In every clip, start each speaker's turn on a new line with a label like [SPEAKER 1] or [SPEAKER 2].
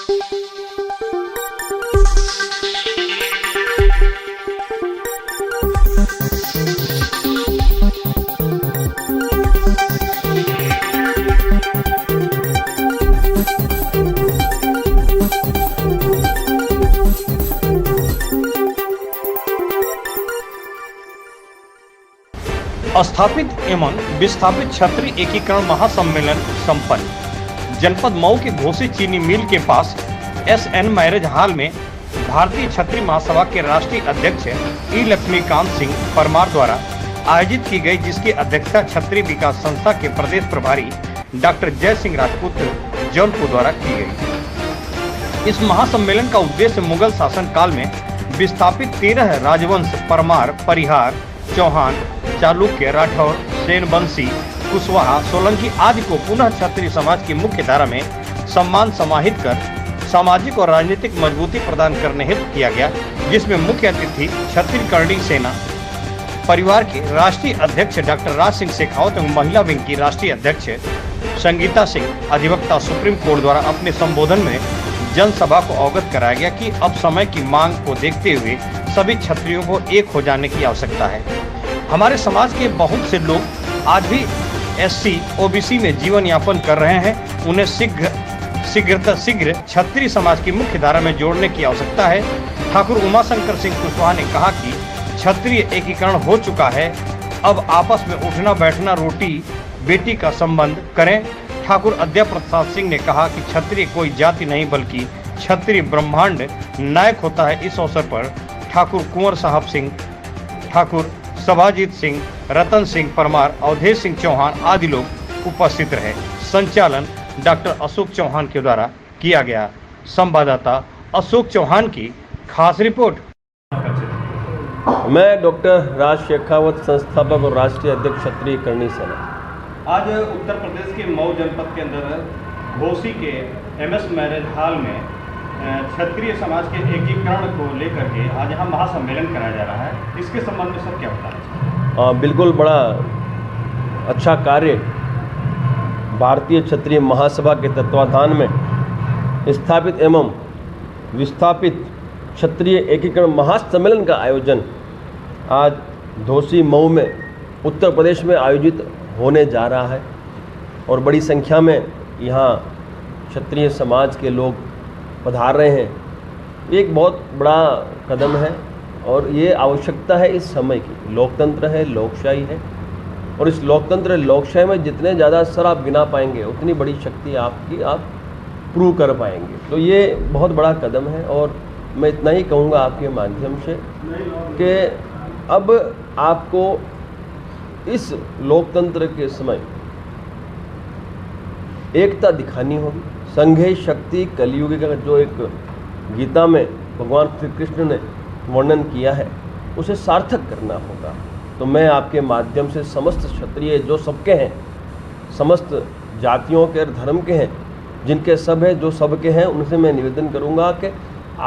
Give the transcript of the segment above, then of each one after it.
[SPEAKER 1] स्थापित एवं विस्थापित क्षत्रिय एकीकरण महासम्मेलन संपन्न। जनपद मऊ के घोसी चीनी मिल के पास SN मैरिज हॉल में भारतीय क्षत्रिय महासभा के राष्ट्रीय अध्यक्ष ई लक्ष्मीकांत सिंह परमार द्वारा आयोजित की गई, जिसकी अध्यक्षता क्षत्रिय विकास संस्था के प्रदेश प्रभारी डॉक्टर जय सिंह राजपूत जौनपुर द्वारा की गई। इस महासम्मेलन का उद्देश्य मुगल शासन काल में विस्थापित 13 राजवंश परमार, परिहार, चौहान, चालुक्य, राठौर, सेन, बंसी, कुशवाहा, सोलंकी आदि को पुनः क्षत्रिय समाज की मुख्य धारा में सम्मान समाहित कर सामाजिक और राजनीतिक मजबूती प्रदान करने हेतु किया गया, जिसमें मुख्य अतिथि क्षत्रिय करणी सेना परिवार के राष्ट्रीय अध्यक्ष डॉक्टर राज सिंह शेखावत एवं महिला विंग की राष्ट्रीय अध्यक्ष संगीता सिंह, अधिवक्ता सुप्रीम कोर्ट द्वारा अपने संबोधन में जनसभा को अवगत कराया गया कि अब समय की मांग को देखते हुए सभी क्षत्रियों को एक हो जाने की आवश्यकता है। हमारे समाज के बहुत से लोग आज भी SC, OBC में जीवन यापन कर रहे हैं। उन्हें शीघ्र क्षत्रिय समाज की मुख्य धारा में जोड़ने की आवश्यकता है। ठाकुर उमाशंकर सिंह कुशवाहा ने कहा कि क्षत्रिय एकीकरण हो चुका है, अब आपस में उठना बैठना, रोटी बेटी का संबंध करें। ठाकुर अद्या प्रसाद सिंह ने कहा कि क्षत्रिय कोई जाति नहीं बल्कि क्षत्रिय ब्रह्मांड नायक होता है। इस अवसर पर ठाकुर कुंवर साहब सिंह, ठाकुर सभाजीत सिंह, रतन सिंह परमार, अवधेश सिंह चौहान आदि लोग उपस्थित रहे। संचालन डॉक्टर अशोक चौहान के द्वारा किया गया। संवाददाता अशोक चौहान की खास रिपोर्ट।
[SPEAKER 2] मैं डॉक्टर राज शेखावत, संस्थापक और राष्ट्रीय अध्यक्ष क्षत्रिय करणी सेना।
[SPEAKER 1] आज उत्तर प्रदेश के मऊ जनपद के अंदर घोसी के MS मैरिज हॉल में क्षत्रिय समाज के एकीकरण को लेकर के आज यहाँ महासम्मेलन कराया जा रहा है। इसके संबंध में सर क्या बताना?
[SPEAKER 2] बिल्कुल बड़ा अच्छा कार्य भारतीय क्षत्रिय महासभा के तत्वाधान में स्थापित एवं विस्थापित क्षत्रिय एकीकरण महासम्मेलन का आयोजन आज घोसी मऊ में उत्तर प्रदेश में आयोजित होने जा रहा है और बड़ी संख्या में यहाँ क्षत्रिय समाज के लोग पधार रहे हैं। एक बहुत बड़ा कदम है और ये आवश्यकता है इस समय की। लोकतंत्र है, लोकशाही है और इस लोकतंत्र लोकशाही में जितने ज़्यादा असर आप गिना पाएंगे उतनी बड़ी शक्ति आपकी आप प्रूव कर पाएंगे। तो ये बहुत बड़ा कदम है और मैं इतना ही कहूँगा आपके माध्यम से कि अब आपको इस लोकतंत्र के समय एकता दिखानी होगी। संघे शक्ति कलयुगी का जो एक गीता में भगवान श्री कृष्ण ने वर्णन किया है उसे सार्थक करना होगा। तो मैं आपके माध्यम से समस्त क्षत्रिय जो सबके हैं, समस्त जातियों के धर्म के हैं, जिनके सब है जो सबके हैं, उनसे मैं निवेदन करूंगा कि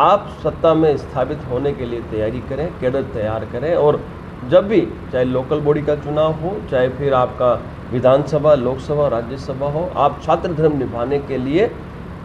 [SPEAKER 2] आप सत्ता में स्थापित होने के लिए तैयारी करें, कैडर तैयार करें और जब भी चाहे लोकल बॉडी का चुनाव हो, चाहे फिर आपका विधानसभा, लोकसभा, राज्यसभा हो, आप छात्र धर्म निभाने के लिए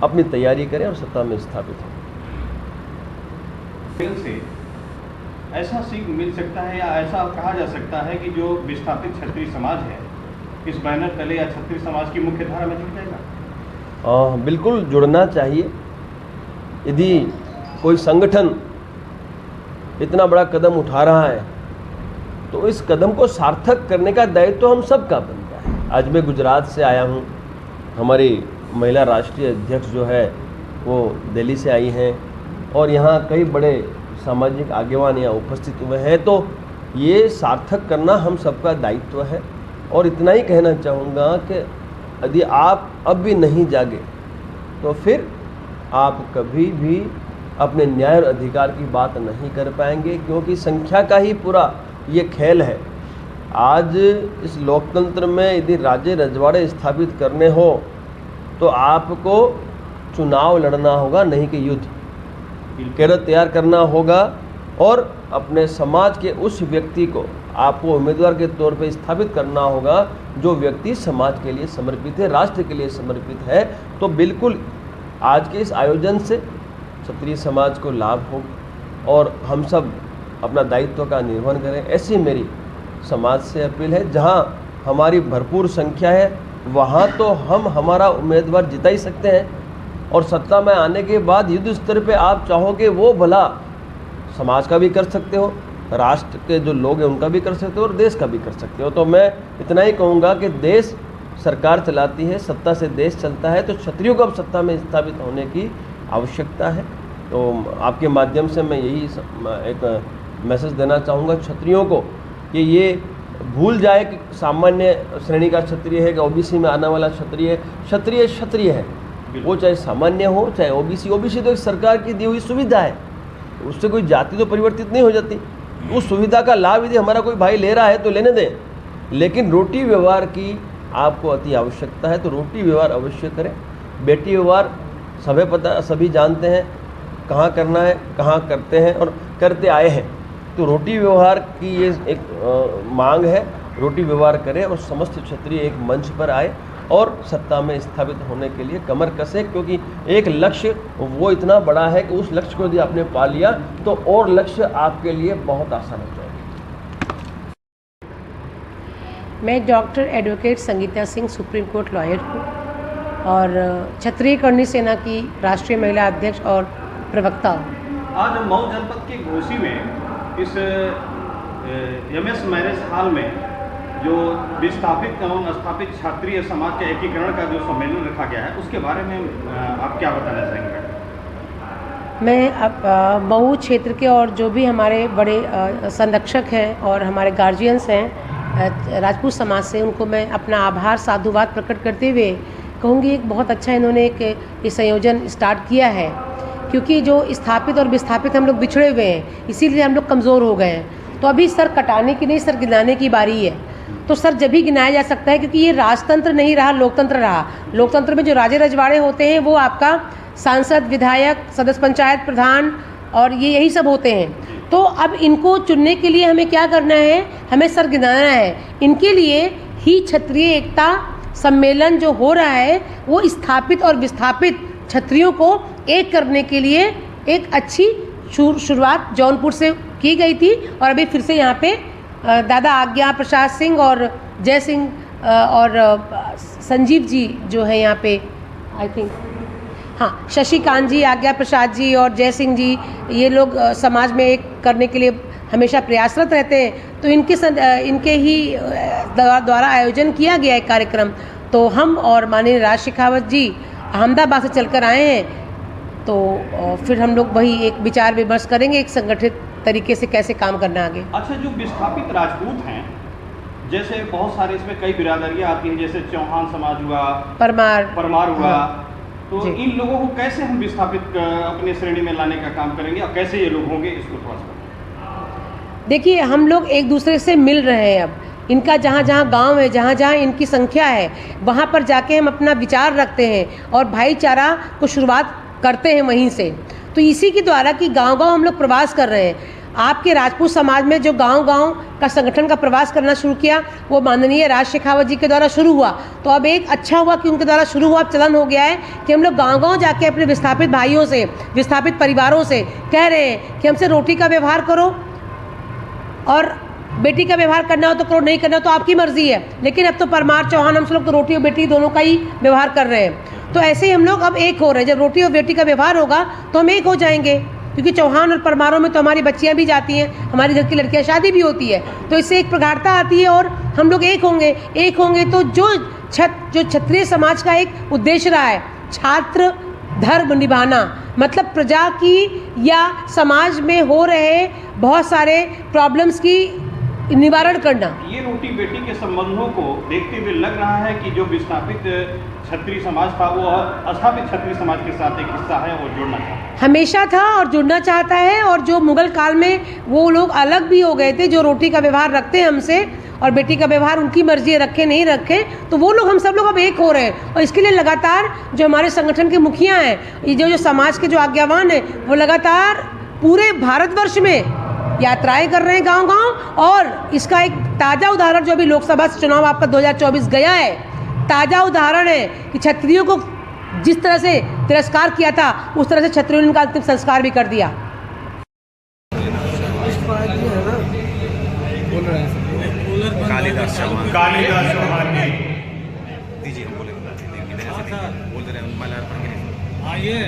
[SPEAKER 2] अपनी तैयारी करें और सत्ता में स्थापित हों।
[SPEAKER 1] से ऐसा सीख मिल सकता है या ऐसा कहा जा सकता है कि जो विस्थापित क्षत्रिय समाज है इस बैनर तले या क्षत्रिय समाज की मुख्य धारा में जुड़ जाएगा?
[SPEAKER 2] बिल्कुल जुड़ना चाहिए। यदि कोई संगठन इतना बड़ा कदम उठा रहा है तो इस कदम को सार्थक करने का दायित्व तो हम सबका बनता है। आज मैं गुजरात से आया हूँ, हमारी महिला राष्ट्रीय अध्यक्ष जो है वो दिल्ली से आई हैं और यहाँ कई बड़े सामाजिक आगेवान यहाँ उपस्थित हुए हैं। तो ये सार्थक करना हम सबका दायित्व है और इतना ही कहना चाहूँगा कि यदि आप अब भी नहीं जागे तो फिर आप कभी भी अपने न्याय और अधिकार की बात नहीं कर पाएंगे, क्योंकि संख्या का ही पूरा ये खेल है। आज इस लोकतंत्र में यदि राज्य रजवाड़े स्थापित करने हो तो आपको चुनाव लड़ना होगा, नहीं कि युद्ध। कैडर तैयार करना होगा और अपने समाज के उस व्यक्ति को आपको उम्मीदवार के तौर पे स्थापित करना होगा जो व्यक्ति समाज के लिए समर्पित है, राष्ट्र के लिए समर्पित है। तो बिल्कुल आज के इस आयोजन से क्षत्रिय समाज को लाभ हो और हम सब अपना दायित्व का निर्वहन करें, ऐसी मेरी समाज से अपील है। जहां हमारी भरपूर संख्या है वहां तो हम हमारा उम्मीदवार जिता ही सकते हैं, और सत्ता में आने के बाद युद्ध स्तर पे आप चाहोगे वो भला समाज का भी कर सकते हो, राष्ट्र के जो लोग हैं उनका भी कर सकते हो और देश का भी कर सकते हो। तो मैं इतना ही कहूँगा कि देश सरकार चलाती है, सत्ता से देश चलता है, तो क्षत्रियों को अब सत्ता में स्थापित होने की आवश्यकता है। तो आपके माध्यम से मैं यही एक मैसेज देना चाहूँगा क्षत्रियों को कि ये भूल जाए कि सामान्य श्रेणी का क्षत्रिय है कि ओबीसी में आने वाला क्षत्रिय है। क्षत्रिय क्षत्रिय है, वो चाहे सामान्य हो चाहे ओबीसी। ओबीसी तो एक सरकार की दी हुई सुविधा है, उससे कोई जाति तो परिवर्तित नहीं हो जाती। उस सुविधा का लाभ यदि हमारा कोई भाई ले रहा है तो लेने दें, लेकिन रोटी व्यवहार की आपको अति आवश्यकता है तो रोटी व्यवहार अवश्य करें। बेटी व्यवहार सभी जानते हैं कहाँ करना है, कहाँ करते हैं और करते आए हैं। तो रोटी व्यवहार की ये एक मांग है, रोटी व्यवहार करें और समस्त क्षत्रिय एक मंच पर आए और सत्ता में स्थापित होने के लिए कमर कसे, क्योंकि एक लक्ष्य वो इतना बड़ा है कि उस लक्ष्य को यदि आपने पा लिया तो और लक्ष्य आपके लिए बहुत आसान हो जाएगा।
[SPEAKER 3] मैं doctor advocate Sangeeta Singh supreme court lawyer हूँ और क्षत्रिय कर्णी सेना की राष्ट्रीय महिला अध्यक्ष और प्रवक्ता हूँ।
[SPEAKER 1] आज मऊ जनपद के घोसी में इस एमएस मैरिज हॉल में जो विस्थापित एवं स्थापित क्षत्रिय समाज के एकीकरण का जो सम्मेलन रखा गया है, उसके बारे में आप क्या बताना चाहेंगे?
[SPEAKER 3] मैं अब मऊ क्षेत्र के और जो भी हमारे बड़े संरक्षक हैं और हमारे गार्जियंस हैं राजपूत समाज से, उनको मैं अपना आभार साधुवाद प्रकट करते हुए कहूँगी एक बहुत अच्छा इन्होंने एक संयोजन स्टार्ट किया है, क्योंकि जो स्थापित और विस्थापित हम लोग बिछड़े हुए हैं, इसीलिए हम लोग कमज़ोर हो गए हैं। तो अभी सर कटाने की नहीं, सर गिनाने की बारी है। तो सर जब भी गिनाया जा सकता है, क्योंकि ये राजतंत्र नहीं रहा, लोकतंत्र रहा। लोकतंत्र में जो राजे रजवाड़े होते हैं वो आपका सांसद, विधायक, सदस्य पंचायत प्रधान और ये यही सब होते हैं। तो अब इनको चुनने के लिए हमें क्या करना है, हमें सर गिनाना है। इनके लिए ही क्षत्रिय एकता सम्मेलन जो हो रहा है वो स्थापित और विस्थापित क्षत्रियों को एक करने के लिए एक अच्छी शुरुआत जौनपुर से की गई थी और अभी फिर से यहाँ पे दादा आज्ञा प्रसाद सिंह और जय सिंह और संजीव जी जो है यहाँ पे, आई थिंक हाँ, शशिकांत जी, आज्ञा प्रसाद जी और जय सिंह जी, ये लोग समाज में एक करने के लिए हमेशा प्रयासरत रहते हैं। तो इनके ही द्वारा आयोजन किया गया एक कार्यक्रम। तो हम और माननीय राज शेखावत जी अहमदाबाद से चलकर आए हैं, तो फिर हम लोग वही एक विचार विमर्श करेंगे एक संगठित तरीके से कैसे काम करना आगे।
[SPEAKER 1] अच्छा, जो विस्थापित राजपूत हैं, जैसे बहुत सारे इसमें कई बिरादरियां आती हैं, जैसे चौहान समाज हुआ, परमार हुआ, तो इन लोगों को कैसे हम विस्थापित अपने श्रेणी में लाने का काम करेंगे और कैसे ये लोग होंगे, इसको थोड़ा सा
[SPEAKER 3] देखिए। हम लोग एक दूसरे से मिल रहे हैं। अब इनका जहाँ जहाँ गांव है, जहाँ जहाँ इनकी संख्या है, वहाँ पर जाके हम अपना विचार रखते हैं और भाईचारा को शुरुआत करते हैं वहीं से। तो इसी के द्वारा कि गांव-गांव हम लोग प्रवास कर रहे हैं। आपके राजपूत समाज में जो गांव-गांव का संगठन का प्रवास करना शुरू किया, वो माननीय राज शेखावत जी के द्वारा शुरू हुआ। तो अब एक अच्छा हुआ कि उनके द्वारा शुरू हुआ, अब चलन हो गया है कि हम लोग गांव-गांव जाके अपने विस्थापित भाइयों से, विस्थापित परिवारों से कह रहे हैं कि हमसे रोटी का व्यवहार करो और बेटी का व्यवहार करना हो तो करो, नहीं करना तो आपकी मर्जी है। लेकिन अब तो परमार चौहान हम लोग तो रोटी और बेटी दोनों का ही व्यवहार कर रहे हैं। तो ऐसे ही हम लोग अब एक हो रहे हैं। जब रोटी और बेटी का व्यवहार होगा तो हम एक हो जाएंगे, क्योंकि चौहान और परमारों में तो हमारी बच्चियां भी जाती हैं, हमारी घर की लड़कियां शादी भी होती है। तो इससे एक प्रगाढ़ता आती है और हम लोग एक होंगे तो जो क्षत्रिय समाज का एक उद्देश्य रहा है, छात्र धर्म निभाना, मतलब प्रजा की या समाज में हो रहे बहुत सारे प्रॉब्लम्स की निवारण करना।
[SPEAKER 1] ये रोटी बेटी के संबंधों को देखते हुए लग रहा है कि जो विस्थापित क्षत्रिय समाज था वो स्थापित क्षत्रिय समाज के साथ एक हिस्सा है और जुड़ना चाहता है, हमेशा
[SPEAKER 3] था और जुड़ना चाहता है। और जो मुगल काल में वो लोग अलग भी हो गए थे, जो रोटी का व्यवहार रखते हैं हमसे और बेटी का व्यवहार उनकी मर्जी है, रखे नहीं रखे, तो वो लोग हम सब लोग अब एक हो रहे हैं। और इसके लिए लगातार जो हमारे संगठन के मुखिया हैं, ये जो समाज के जो आज्ञावान हैं, वो लगातार पूरे भारतवर्ष में यात्राएं कर रहे हैं गांव-गांव। और इसका एक ताज़ा उदाहरण जो अभी लोकसभा चुनाव आपका 2024 गया है, ताज़ा उदाहरण है कि क्षत्रियों को जिस तरह से तिरस्कार किया था उस तरह से क्षत्रियों ने उनका अंतिम संस्कार भी कर दिया।
[SPEAKER 4] कालिदास चौहान दीजिए बोले बोल दे रहे हैं माल्यार्पण के लिए।